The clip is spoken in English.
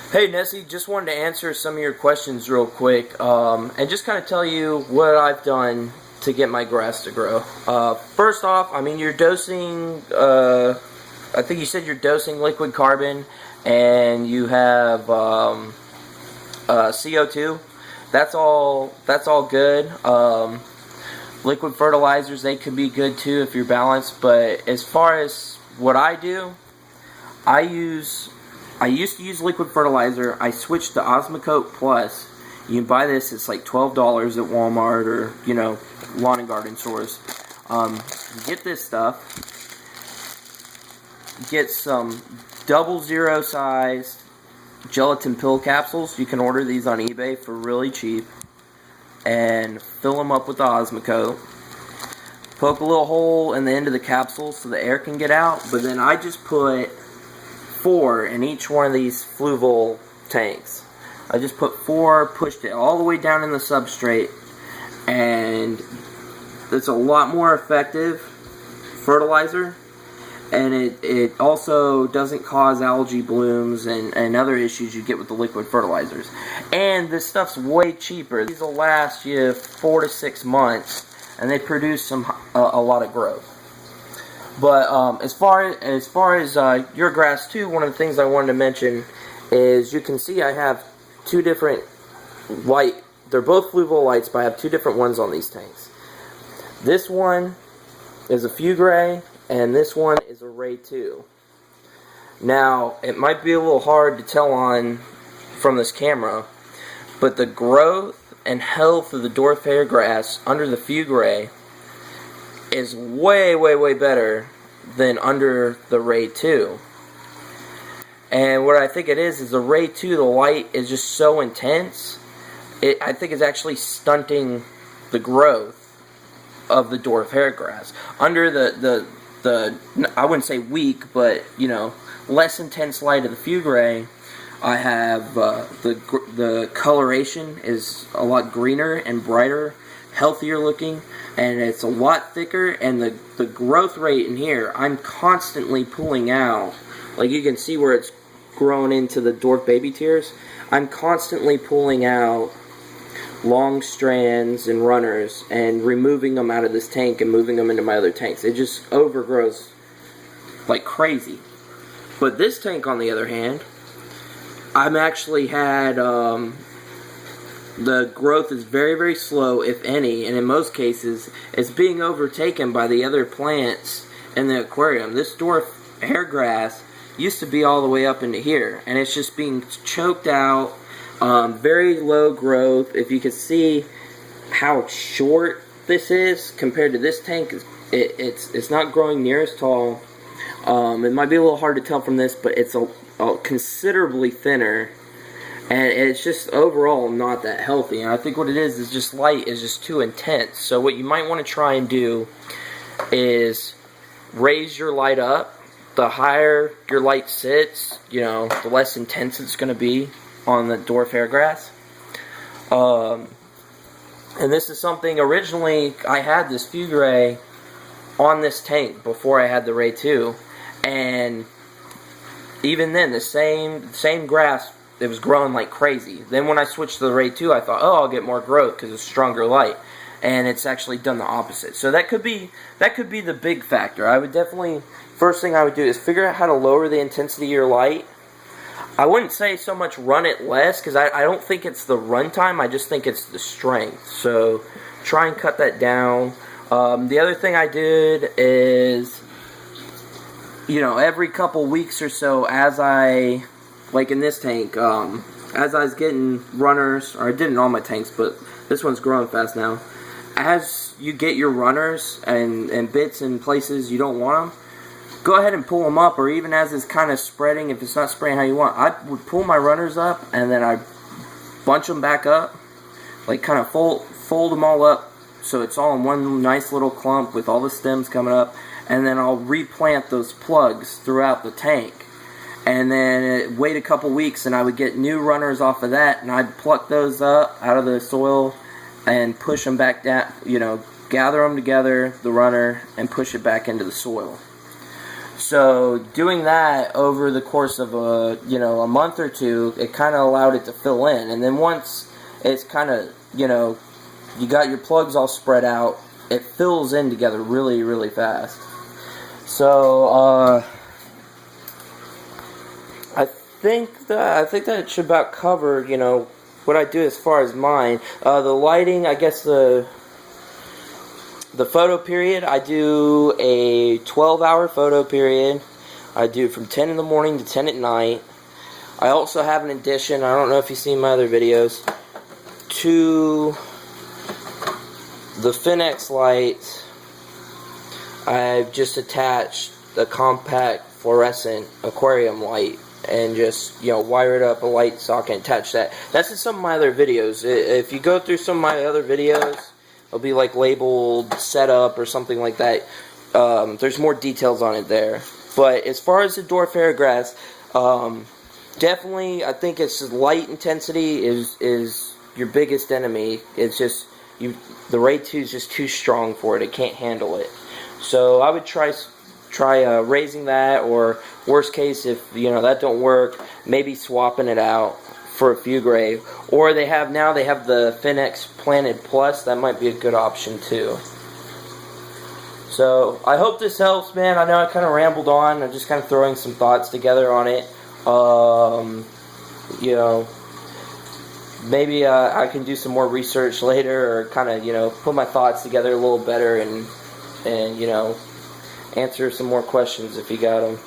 Hey Nessie, just wanted to answer some of your questions real quick, and just kind of tell you what I've done to get my grass to grow. First off, I mean, you're dosing, I think you said you're dosing liquid carbon, and you have CO2. That's all good. Liquid fertilizers, they could be good too if you're balanced, but as far as what I do, I used to use liquid fertilizer. I switched to Osmocote Plus. You can buy this. It's like $12 at Walmart or, lawn and garden stores. Get this stuff. Get some 00 size gelatin pill capsules. You can order these on eBay for really cheap. And fill them up with the Osmocote. Poke a little hole in the end of the capsule so the air can get out. But then I just put 4 in each one of these fluval tanks. I just put 4, pushed it all the way down in the substrate, and it's a lot more effective fertilizer, and it also doesn't cause algae blooms and other issues you get with the liquid fertilizers. And this stuff's way cheaper. These will last you 4 to 6 months, and they produce a lot of growth. But as far as your grass too, one of the things I wanted to mention is you can see I have 2 different light. They're both fluval lights, but I have 2 different ones on these tanks. This one is a Fugray, and this one is a Ray 2. Now, it might be a little hard to tell from this camera, but the growth and health of the Dwarf Hairgrass under the Fugray is way, way, way better than under the Ray 2. And what I think it is the Ray 2, the light is just so intense, I think it's actually stunting the growth of the Dwarf Hairgrass. Under the I wouldn't say weak, but, less intense light of the Fugray, I have the coloration is a lot greener and brighter, healthier looking, and it's a lot thicker, and the growth rate in here, I'm constantly pulling out, like you can see where it's grown into the dwarf baby tears, I'm constantly pulling out long strands and runners and removing them out of this tank and moving them into my other tanks. It just overgrows like crazy. But this tank, on the other hand, I'm actually had the growth is very, very slow, if any, and in most cases, it's being overtaken by the other plants in the aquarium. This dwarf hairgrass used to be all the way up into here, and it's just being choked out, very low growth. If you can see how short this is compared to this tank, it's not growing near as tall. It might be a little hard to tell from this, but it's a considerably thinner. And it's just overall not that healthy. And I think what it is just light is just too intense. So what you might want to try and do is raise your light up. The higher your light sits, the less intense it's going to be on the Dwarf Hairgrass. And this is something, originally I had this Fugray on this tank before I had the Ray 2. And even then, the same grass, it was growing like crazy. Then when I switched to the Ray 2, I thought, oh, I'll get more growth because it's stronger light. And it's actually done the opposite. So that could be the big factor. I would definitely, first thing I would do is figure out how to lower the intensity of your light. I wouldn't say so much run it less, because I don't think it's the run time, I just think it's the strength. So try and cut that down. The other thing I did is, every couple weeks or so, as I, like in this tank, as I was getting runners, or I did in all my tanks, but this one's growing fast now. As you get your runners and bits in places you don't want them, go ahead and pull them up, or even as it's kind of spreading, if it's not spraying how you want, I would pull my runners up, and then I bunch them back up, like kind of fold them all up, so it's all in one nice little clump with all the stems coming up, and then I'll replant those plugs throughout the tank. And then wait a couple weeks, and I would get new runners off of that, and I'd pluck those up out of the soil and push them back down, gather them together, the runner, and push it back into the soil. So doing that over the course of a month or two, it kind of allowed it to fill in. And then once it's kind of, you got your plugs all spread out, it fills in together really, really fast. So I think that should about cover, what I do as far as mine. The lighting, I guess the photo period, I do a 12-hour photo period. I do from 10 in the morning to 10 at night. I also have an addition, I don't know if you've seen my other videos, to the Finex lights. I've just attached a compact fluorescent aquarium light and just, wire it up a light socket and attach that. That's in some of my other videos. If you go through some of my other videos, it'll be like labeled setup or something like that. There's more details on it there. But as far as the Dwarf Hairgrass, definitely I think it's light intensity is your biggest enemy. It's just the Ray 2 is just too strong for it. It can't handle it. So I would try raising that, or worst case, if that don't work, maybe swapping it out for a few gray. Or they have the Finex Planet Plus. That might be a good option too. So I hope this helps, man. I know I kind of rambled on. I'm just kind of throwing some thoughts together on it. Maybe I can do some more research later, or kind of put my thoughts together a little better, and answer some more questions if you got them.